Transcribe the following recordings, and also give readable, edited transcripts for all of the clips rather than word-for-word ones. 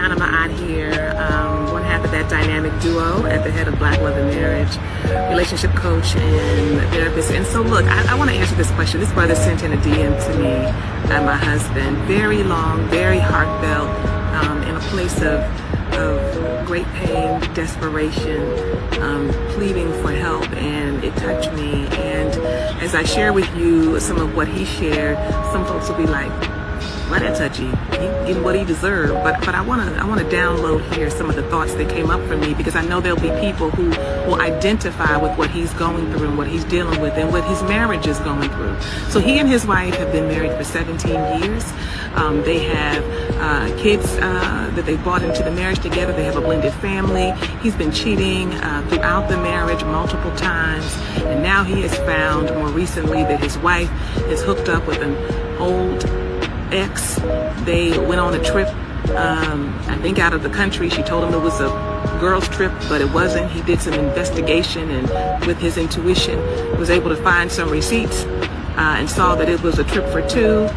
Tiana out here, one half of that dynamic duo at the head of Black Love and Marriage, relationship coach and therapist. And so look, I want to answer this question. This brother sent in a DM to me and my husband, very long, very heartfelt, in a place of great pain, desperation, pleading for help, and it touched me. And as I share with you some of what he shared, some folks will be like, why that touchy? He getting what he deserved. But I want to download here some of the thoughts that came up for me, because I know there'll be people who will identify with what he's going through and what he's dealing with and what his marriage is going through. So he and his wife have been married for 17 years. They have kids that they brought into the marriage together. They have a blended family. He's been cheating throughout the marriage multiple times, and now he has found more recently that his wife is hooked up with an old ex. They went on a trip, I think out of the country. She told him it was a girls trip, but it wasn't. He did some investigation, and with his intuition was able to find some receipts and saw that it was a trip for two.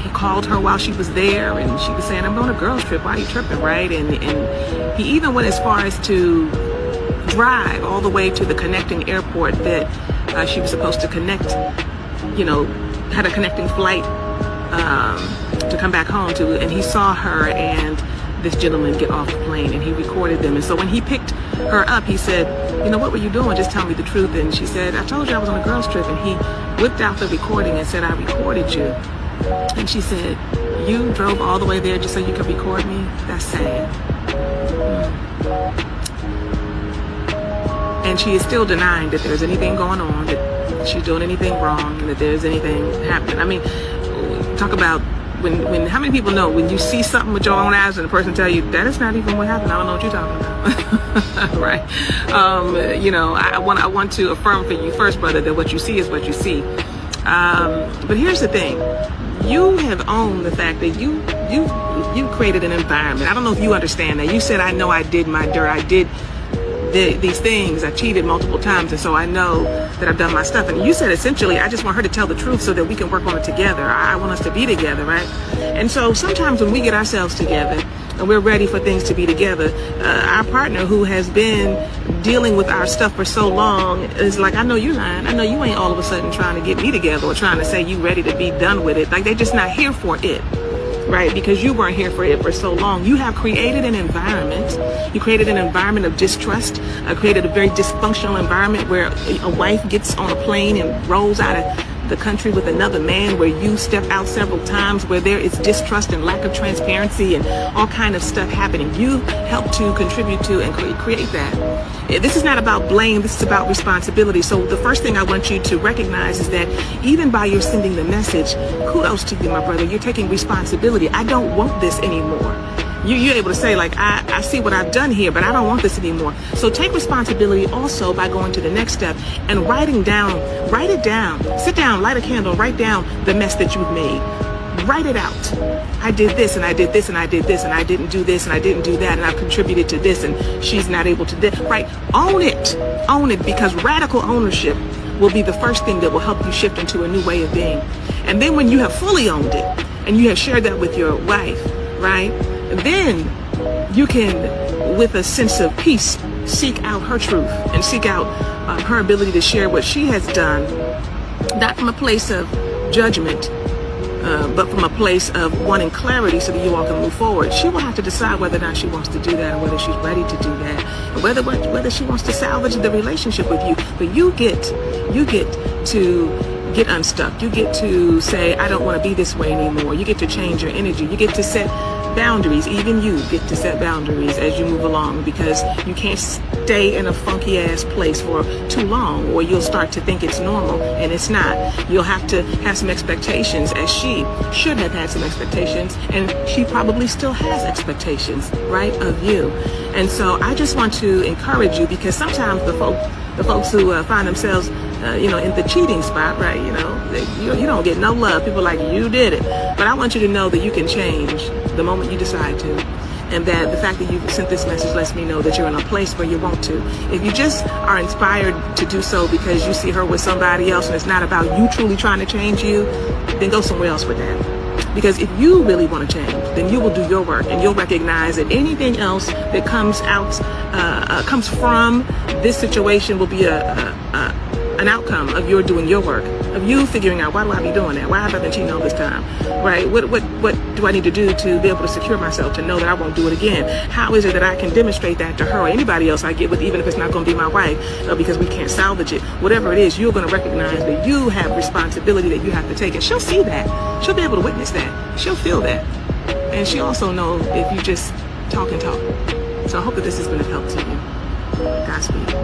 He called her while she was there, and she was saying, I'm on a girls trip, why are you tripping, right? And he even went as far as to drive all the way to the connecting airport that she was supposed to connect, had a connecting flight to come back home to, and he saw her and this gentleman get off the plane, and he recorded them. And so when he picked her up, he said, what were you doing? Just tell me the truth. And she said, I told you I was on a girls trip. And he whipped out the recording and said, I recorded you. And she said, you drove all the way there just so you could record me? That's sad. And she is still denying that there's anything going on, that she's doing anything wrong, and that there's anything happening. I mean, talk about when how many people know when you see something with your own eyes and the person tell you that is not even what happened, I don't know what you're talking about. Right? I want to affirm for you first, brother, that what you see is what you see. But here's the thing. You have owned the fact that you created an environment. I don't know if you understand that. You said, I know I did my dirt. I did these things. I cheated multiple times, and so I know that I've done my stuff. And you said, essentially, I just want her to tell the truth so that we can work on it together. I want us to be together, right? And so sometimes when we get ourselves together and we're ready for things to be together, our partner who has been dealing with our stuff for so long is like, I know you're lying. I know you ain't all of a sudden trying to get me together or trying to say you ready to be done with it. Like, they're just not here for it. Right? Because you weren't here for it for so long. You have created an environment. You created an environment of distrust. Created a very dysfunctional environment where a wife gets on a plane and rolls out of the country with another man, where you step out several times, where there is distrust and lack of transparency and all kind of stuff happening. You help to contribute to and create that. This is not about blame. This is about responsibility. So the first thing I want you to recognize is that even by your sending the message, kudos to you, my brother. You're taking responsibility. I don't want this anymore. You're able to say, like, I see what I've done here, but I don't want this anymore. So take responsibility also by going to the next step and write it down. Sit down, light a candle, write down the mess that you've made. Write it out. I did this, and I did this, and I did this, and I didn't do this, and I didn't do that, and I've contributed to this, and she's not able to do this. Right? Own it, because radical ownership will be the first thing that will help you shift into a new way of being. And then when you have fully owned it, and you have shared that with your wife, right? Then you can, with a sense of peace, seek out her truth and seek out her ability to share what she has done, not from a place of judgment, but from a place of wanting clarity so that you all can move forward. She will have to decide whether or not she wants to do that, and whether she's ready to do that, and whether she wants to salvage the relationship with you. But you get to get unstuck. You get to say, I don't want to be this way anymore. You get to change your energy. You get to set boundaries. Even you get to set boundaries as you move along, because you can't stay in a funky ass place for too long, or you'll start to think it's normal, and it's not. You'll have to have some expectations, as she should have had some expectations, and she probably still has expectations, right, of you. And so I just want to encourage you, because sometimes the folks who find themselves in the cheating spot, right, you don't get no love. People are like, you did it. But I want you to know that you can change the moment you decide to, and that the fact that you sent this message lets me know that you're in a place where you want to. If you just are inspired to do so because you see her with somebody else and it's not about you truly trying to change you, then go somewhere else with that. Because if you really want to change, then you will do your work, and you'll recognize that anything else that comes out, comes from this situation will be an outcome of your doing your work, of you figuring out, why do I be doing that? Why have I been cheating all this time? Right? What do I need to do to be able to secure myself, to know that I won't do it again? How is it that I can demonstrate that to her or anybody else I get with, even if it's not going to be my wife, because we can't salvage it? Whatever it is, you're going to recognize that you have responsibility that you have to take, and she'll see that. She'll be able to witness that. She'll feel that. And she also knows if you just talk and talk. So I hope that this has been of help to you. Godspeed.